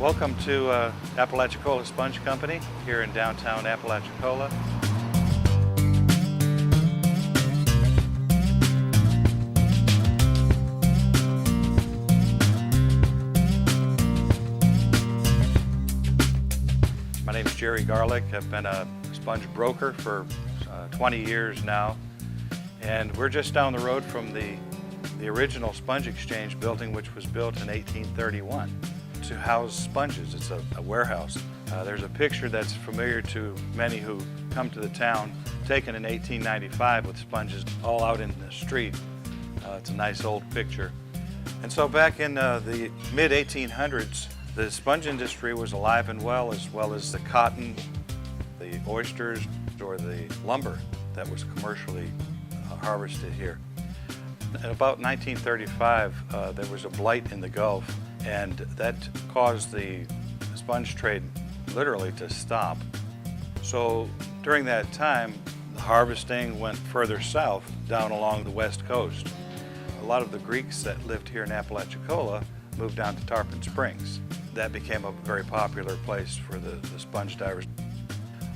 Welcome to Apalachicola Sponge Company here in downtown Apalachicola. My name is Jerry Garlick. I've been a sponge broker for 20 years now, and we're just down the road from the original sponge exchange building, which was built in 1831 to house sponges. It's a warehouse. There's a picture that's familiar to many who come to the town, taken in 1895 with sponges all out in the street. It's a nice old picture. And so back in the mid-1800s, the sponge industry was alive and well as the cotton, the oysters, or the lumber that was commercially harvested here. In about 1935, there was a blight in the Gulf, and that caused the sponge trade literally to stop. So during that time, the harvesting went further south, down along the west coast. A lot of the Greeks that lived here in Apalachicola moved down to Tarpon Springs. That became a very popular place for the sponge divers.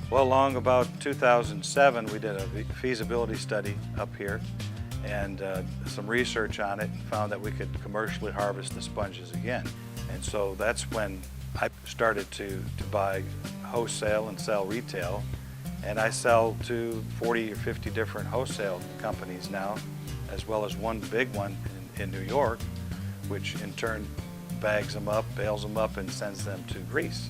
Well, along about 2007, we did a feasibility study up here and some research on it, and found that we could commercially harvest the sponges again. And so that's when I started to buy wholesale and sell retail. And I sell to 40 or 50 different wholesale companies now, as well as one big one in New York, which in turn bags them up, bales them up, and sends them to Greece.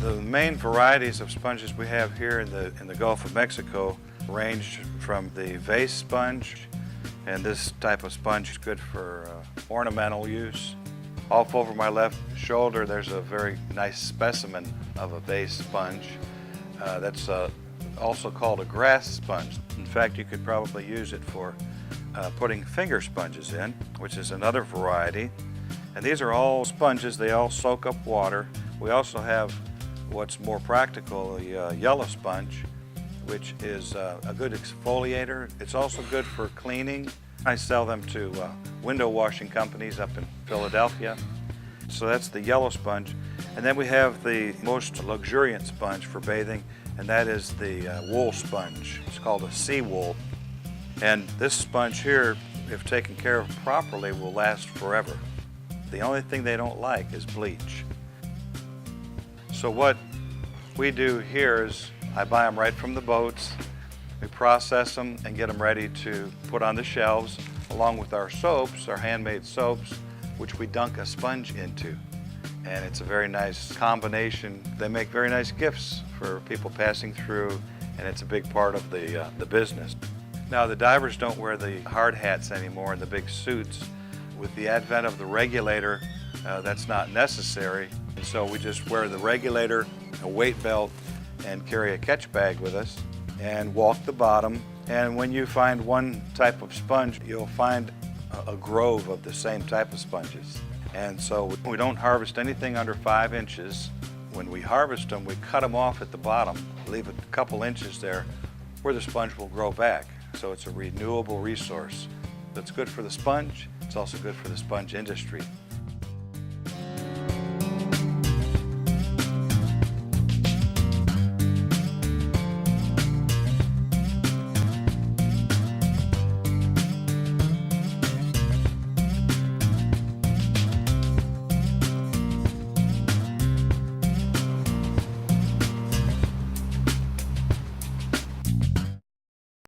The main varieties of sponges we have here in the Gulf of Mexico range from the vase sponge, and this type of sponge is good for ornamental use. Off over my left shoulder, there's a very nice specimen of a vase sponge. That's also called a grass sponge. In fact, you could probably use it for putting finger sponges in, which is another variety. And these are all sponges, they all soak up water. We also have what's more practical, a yellow sponge, which is a good exfoliator. It's also good for cleaning. I sell them to window washing companies up in Philadelphia. So that's the yellow sponge. And then we have the most luxuriant sponge for bathing, and that is the wool sponge. It's called a sea wool. And this sponge here, if taken care of properly, will last forever. The only thing they don't like is bleach. So what we do here is I buy them right from the boats. We process them and get them ready to put on the shelves, along with our soaps, our handmade soaps, which we dunk a sponge into. And it's a very nice combination. They make very nice gifts for people passing through, and it's a big part of the business. Now, the divers don't wear the hard hats anymore and the big suits. With the advent of the regulator, that's not necessary. And so we just wear the regulator, a weight belt, and carry a catch bag with us and walk the bottom. And when you find one type of sponge, you'll find a grove of the same type of sponges. And so we don't harvest anything under 5 inches. When we harvest them, we cut them off at the bottom, leave a couple inches there where the sponge will grow back. So it's a renewable resource. That's good for the sponge. It's also good for the sponge industry.